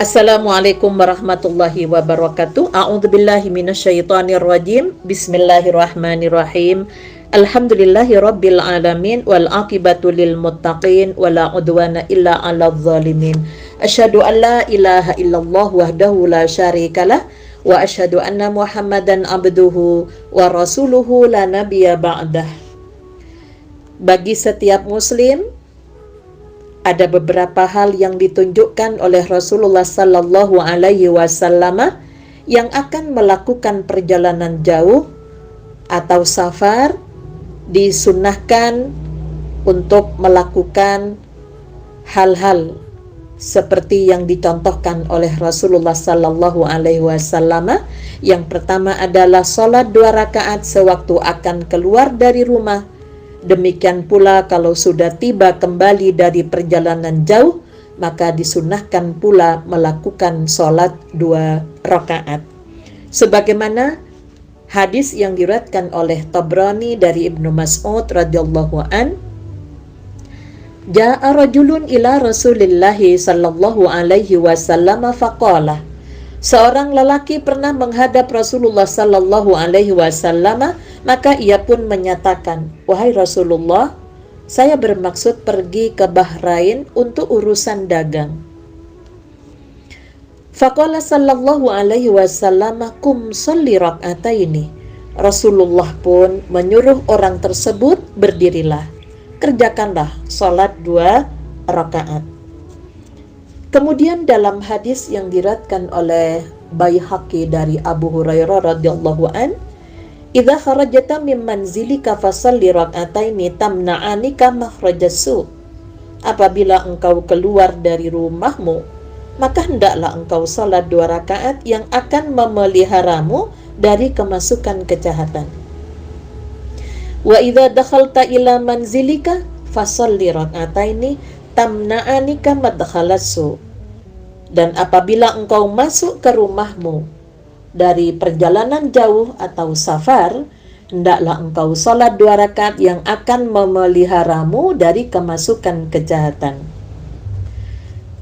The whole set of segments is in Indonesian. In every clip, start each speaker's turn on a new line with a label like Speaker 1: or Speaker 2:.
Speaker 1: Assalamualaikum warahmatullahi wabarakatuh. A'udzubillahi minasyaitonirrajim. Bismillahirrahmanirrahim. Alhamdulillahi rabbil alamin wal aqibatu lil muttaqin wala udwana illa 'alal zalimin. Asyhadu an la ilaha illallah wahdahu la syarikalah wa asyhadu anna Muhammadan abduhu wa rasuluhu la nabiyya ba'dah. Bagi setiap muslim ada beberapa hal yang ditunjukkan oleh Rasulullah Sallallahu Alaihi Wasallam yang akan melakukan perjalanan jauh atau safar, disunnahkan untuk melakukan hal-hal seperti yang dicontohkan oleh Rasulullah Sallallahu Alaihi Wasallam. Yang pertama adalah sholat 2 rakaat sewaktu akan keluar dari rumah. Demikian pula kalau sudah tiba kembali dari perjalanan jauh, maka disunnahkan pula melakukan sholat 2 rakaat. Sebagaimana hadis yang diriwayatkan oleh Tabrani dari Ibnu Mas'ud radhiyallahu an, Ja'a rajulun ila Rasulillahi sallallahu alaihi wasallam faqala. Seorang lelaki pernah menghadap Rasulullah sallallahu alaihi wasallam, maka ia pun menyatakan, "Wahai Rasulullah, saya bermaksud pergi ke Bahrain untuk urusan dagang." Faqala sallallahu alaihi wasallam, "Kum sholli rak'ataini." Rasulullah pun menyuruh orang tersebut, "Berdirilah, kerjakanlah salat 2 rakaat." Kemudian dalam hadis yang diriwayatkan oleh Baihaqi dari Abu Hurairah radhiyallahu an, "Idza kharajta min manzilika fasalli rak'ataini tamna'anika makhrajas su." Apabila engkau keluar dari rumahmu, maka hendaklah engkau salat 2 rakaat yang akan memeliharamu dari kemasukan kejahatan. Wa idza dakhalta ila manzilika fasalli rak'ataini tamna'anika madkhalas su. Dan apabila engkau masuk ke rumahmu dari perjalanan jauh atau safar, hendaklah engkau salat 2 rakaat yang akan memeliharamu dari kemasukan kejahatan.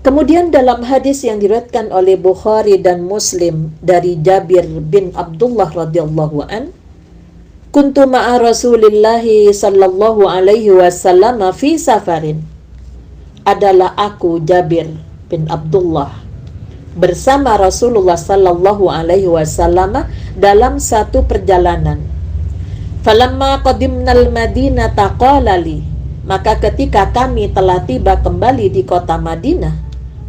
Speaker 1: Kemudian dalam hadis yang diriwayatkan oleh Bukhari dan Muslim dari Jabir bin Abdullah radhiyallahu an, "Kuntu ma'a Rasulillahi sallallahu alaihi wasallam fi safarin." Adalah aku Jabir bin Abdullah bersama Rasulullah sallallahu alaihi wasallam dalam satu perjalanan. Falamma qadimnal Madinata qala li, maka ketika kami telah tiba kembali di kota Madinah,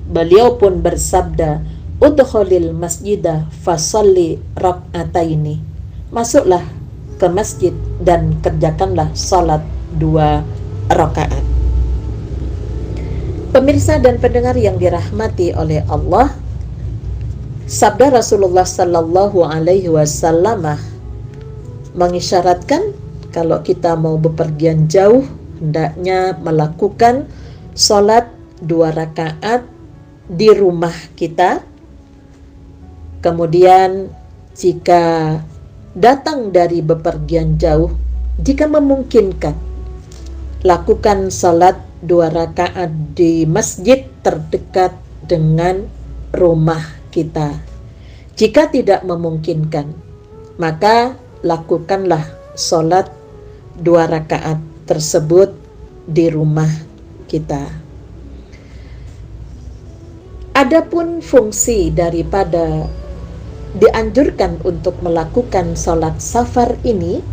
Speaker 1: beliau pun bersabda, "Udkhulil masjidah fasalli rak'ataini." Masuklah ke masjid dan kerjakanlah salat 2 rakaat. Pemirsa dan pendengar yang dirahmati oleh Allah, sabda Rasulullah sallallahu alaihi wasallam mengisyaratkan kalau kita mau bepergian jauh hendaknya melakukan salat 2 rakaat di rumah kita. Kemudian jika datang dari bepergian jauh, jika memungkinkan, lakukan salat 2 rakaat di masjid terdekat dengan rumah kita. Jika tidak memungkinkan, maka lakukanlah salat 2 rakaat tersebut di rumah kita. Adapun fungsi daripada dianjurkan untuk melakukan salat safar ini,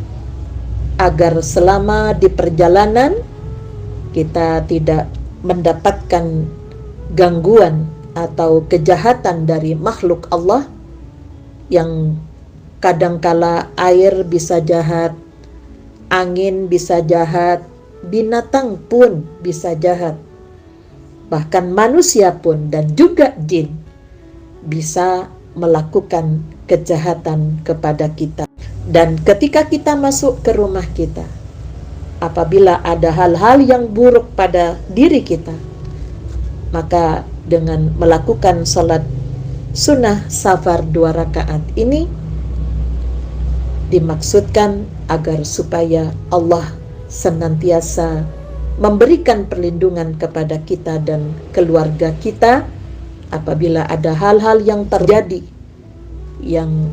Speaker 1: agar selama di perjalanan kita tidak mendapatkan gangguan atau kejahatan dari makhluk Allah yang kadangkala air bisa jahat, angin bisa jahat, binatang pun bisa jahat, bahkan manusia pun dan juga jin bisa melakukan kejahatan kepada kita. Dan ketika kita masuk ke rumah kita, apabila ada hal-hal yang buruk pada diri kita, maka dengan melakukan salat sunnah safar 2 rakaat ini dimaksudkan agar supaya Allah senantiasa memberikan perlindungan kepada kita dan keluarga kita apabila ada hal-hal yang terjadi yang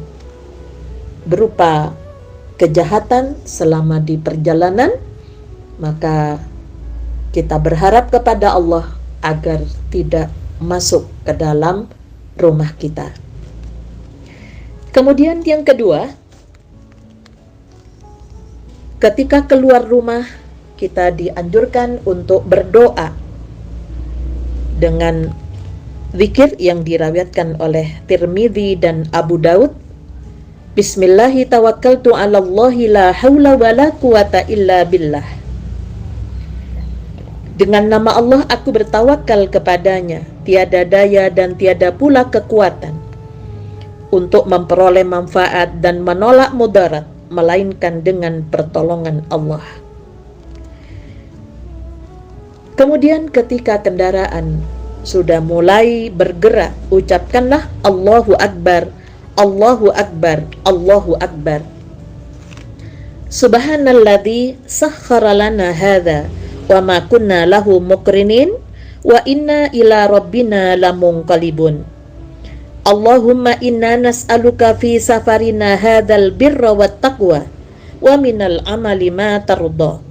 Speaker 1: berupa kejahatan selama di perjalanan, maka kita berharap kepada Allah agar tidak masuk ke dalam rumah kita. Kemudian yang kedua, ketika keluar rumah, kita dianjurkan untuk berdoa dengan zikir yang diriwayatkan oleh Tirmidzi dan Abu Daud. Bismillahi tawakkaltu 'alallahi la haula wala quwata illa billah. Dengan nama Allah aku bertawakal kepadanya, tiada daya dan tiada pula kekuatan untuk memperoleh manfaat dan menolak mudarat, melainkan dengan pertolongan Allah. Kemudian ketika kendaraan sudah mulai bergerak, ucapkanlah Allahu Akbar, Allahu Akbar, Allahu Akbar. Subhanalladzi sakhkhara lana hadza wa ma kunna lahu muqrinin wa inna ila rabbina lamunqalibun. Allahumma inna nas'aluka fi safarina hadzal birra wat taqwa wa minal amali ma tarda.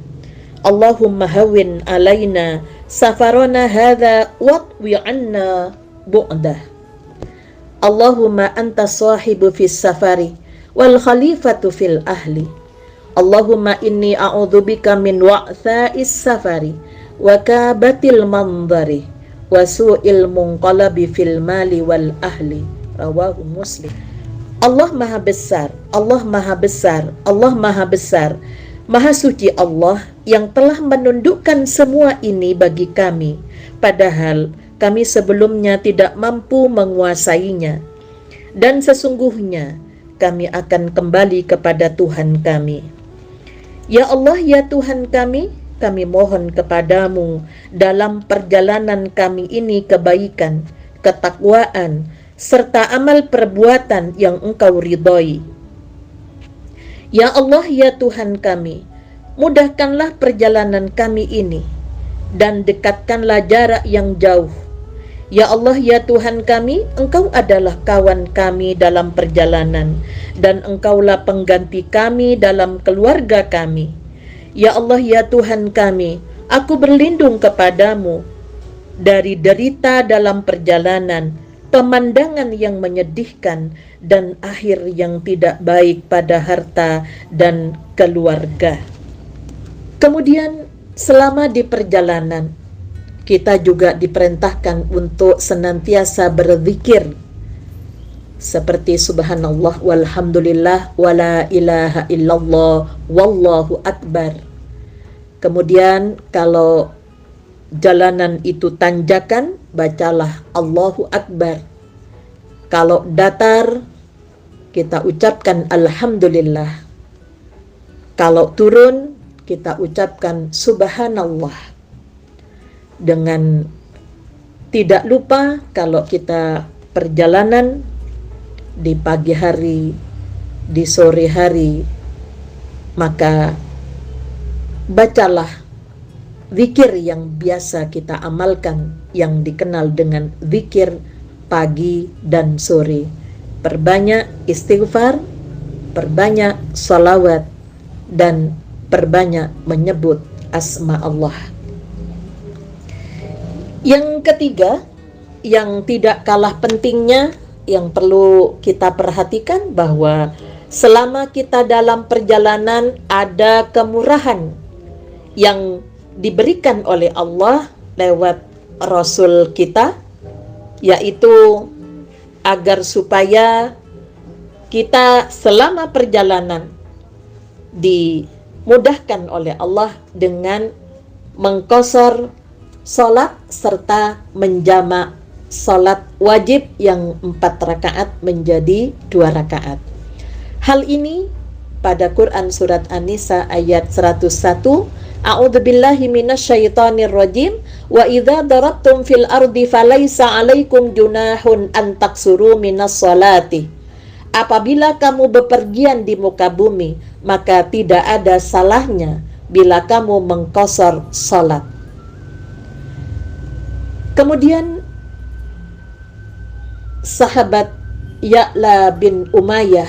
Speaker 1: Allahumma hawwin alaina safarana hadza waqwi 'anna bu'dah. Allahumma anta sahibu fis safari wal khalifatu fil ahli. Allahumma inni a'udzubika min wa'tha'is safari wa kabatil mandari wa su'il munqalabi fil mali wal ahli. Rawahu Muslim. Allah Maha Besar, Allah Maha Besar, Allah Maha Besar, Maha Suci Allah yang telah menundukkan semua ini bagi kami, padahal kami sebelumnya tidak mampu menguasainya. Dan sesungguhnya kami akan kembali kepada Tuhan kami. Ya Allah, ya Tuhan kami mohon kepadamu dalam perjalanan kami ini kebaikan, ketakwaan, serta amal perbuatan yang Engkau ridhoi. Ya Allah, ya Tuhan kami, mudahkanlah perjalanan kami ini dan dekatkanlah jarak yang jauh. Ya Allah, ya Tuhan kami, Engkau adalah kawan kami dalam perjalanan dan Engkaulah pengganti kami dalam keluarga kami. Ya Allah, ya Tuhan kami, aku berlindung kepadamu dari derita dalam perjalanan, pemandangan yang menyedihkan, dan akhir yang tidak baik pada harta dan keluarga. Kemudian selama di perjalanan, kita juga diperintahkan untuk senantiasa berzikir seperti subhanallah walhamdulillah wala ilaha illallah wallahu akbar. Kemudian kalau jalanan itu tanjakan, bacalah Allahu Akbar. Kalau datar, kita ucapkan alhamdulillah. Kalau turun, kita ucapkan subhanallah. Dengan tidak lupa kalau kita perjalanan di pagi hari, di sore hari, maka bacalah zikir yang biasa kita amalkan yang dikenal dengan zikir pagi dan sore. Perbanyak istighfar, perbanyak salawat, dan perbanyak menyebut asma Allah. Yang ketiga, yang tidak kalah pentingnya, yang perlu kita perhatikan bahwa selama kita dalam perjalanan ada kemurahan yang diberikan oleh Allah lewat Rasul kita, yaitu agar supaya kita selama perjalanan dimudahkan oleh Allah dengan mengqashar salat serta menjamak salat wajib yang 4 rakaat menjadi 2 rakaat. Hal ini pada Quran surat An-Nisa ayat 101, A'udzubillahi minasyaitonir rajim, wa idza darabtum fil ardi falaisa 'alaikum junahun an taksuru minas salati. Apabila kamu bepergian di muka bumi, maka tidak ada salahnya bila kamu mengqashar salat. Kemudian sahabat Ya'la bin Umayyah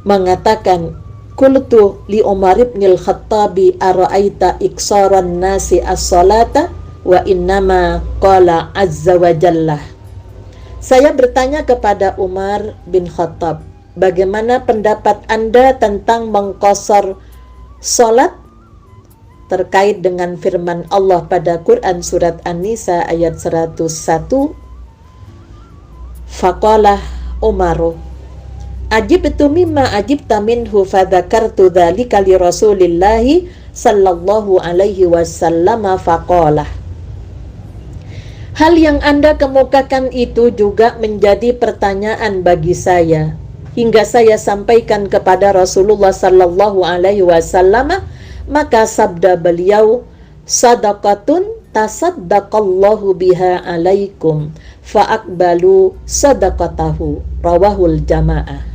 Speaker 1: mengatakan, qultu li Umar ibn al-Khattabi ara'aita iksaran nasi as-salata wa innama qala azza wa jalla. Saya bertanya kepada Umar bin Khattab, bagaimana pendapat Anda tentang mengqasar salat terkait dengan firman Allah pada Quran surat An-Nisa ayat 101. Faqala Umaru, ajibtu mimma ajibta minhu fadzakartu dzalika li Rasulillahi sallallahu alaihi wasallam faqala. Hal yang Anda kemukakan itu juga menjadi pertanyaan bagi saya, hingga saya sampaikan kepada Rasulullah sallallahu alaihi wasallam, maka sabda beliau, sadaqatun tasaddaqallahu biha alaikum fa'akbalu sadaqatahu, rawahul jamaah.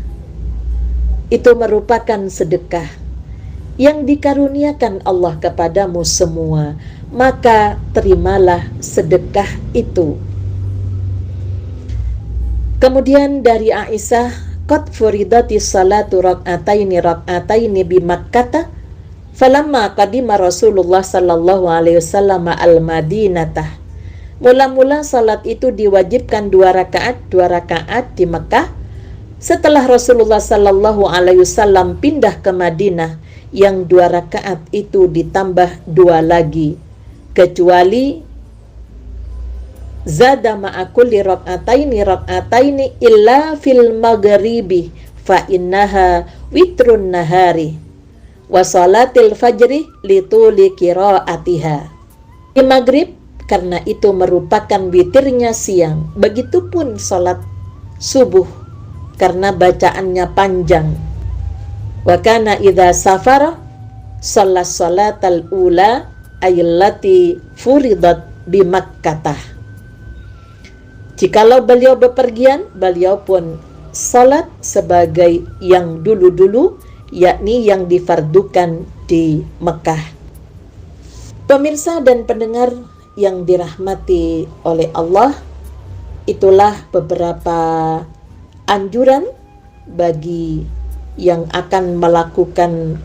Speaker 1: Itu merupakan sedekah yang dikaruniakan Allah kepadamu semua, maka terimalah sedekah itu. Kemudian dari Aisyah, qad furidatis salatu rak'ataini bi Makkah falamma qadima Rasulullah sallallahu alaihi wasallam al-Madinatah. Mula-mula salat itu diwajibkan 2 rakaat di Mekah. Setelah Rasulullah sallallahu alaihi wasallam pindah ke Madinah, yang 2 rakaat itu ditambah 2 lagi, kecuali zada ma'a kulli rak'ataini illa fil maghribi fa innaha witrun nahari wa salatil fajri lituli qiraatiha. Di maghrib, karena itu merupakan witirnya siang. Begitupun salat subuh, karena bacaannya panjang. Wa kana idza safara shalla salatal ula ayyallati furidat bi Makkah. Jikalau beliau bepergian, beliau pun salat sebagai yang dulu-dulu, yakni yang difardukan di Mekah. Pemirsa dan pendengar yang dirahmati oleh Allah, itulah beberapa anjuran bagi yang akan melakukan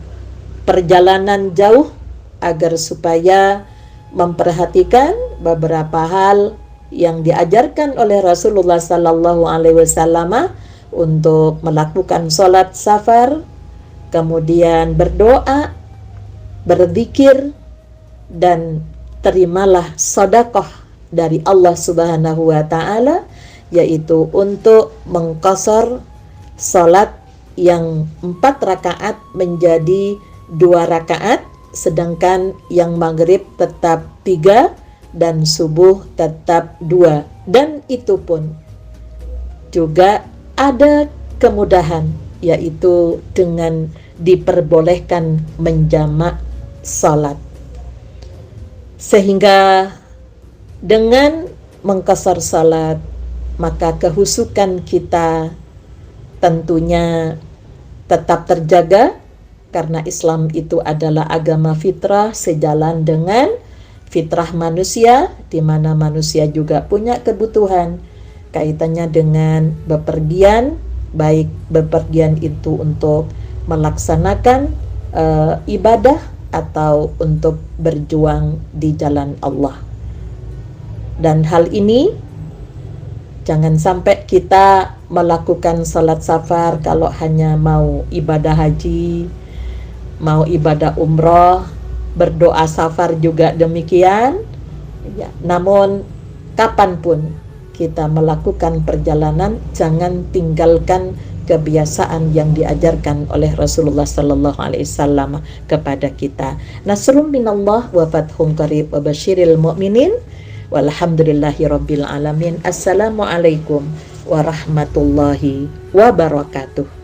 Speaker 1: perjalanan jauh agar supaya memperhatikan beberapa hal yang diajarkan oleh Rasulullah sallallahu alaihi wasallam untuk melakukan salat safar, kemudian berdoa, berzikir, dan terimalah sedekah dari Allah Subhanahu wa taala, yaitu untuk mengqasar salat yang 4 rakaat menjadi 2 rakaat, sedangkan yang maghrib tetap 3 dan subuh tetap 2. Dan itu pun juga ada kemudahan, yaitu dengan diperbolehkan menjamak salat. Sehingga dengan mengqasar salat, maka kehusukan kita tentunya tetap terjaga, karena Islam itu adalah agama fitrah, sejalan dengan fitrah manusia, di mana manusia juga punya kebutuhan kaitannya dengan bepergian, baik bepergian itu untuk melaksanakan ibadah atau untuk berjuang di jalan Allah. Dan hal ini jangan sampai kita melakukan salat safar kalau hanya mau ibadah haji, mau ibadah umroh, berdoa safar juga demikian. Ya, namun kapanpun kita melakukan perjalanan, jangan tinggalkan kebiasaan yang diajarkan oleh Rasulullah sallallahu alaihi wasallam kepada kita. Nasrun minallah wa fathun qarib wa basyiril mu'minin walhamdulillahi rabbil alamin. Assalamualaikum warahmatullahi wabarakatuh.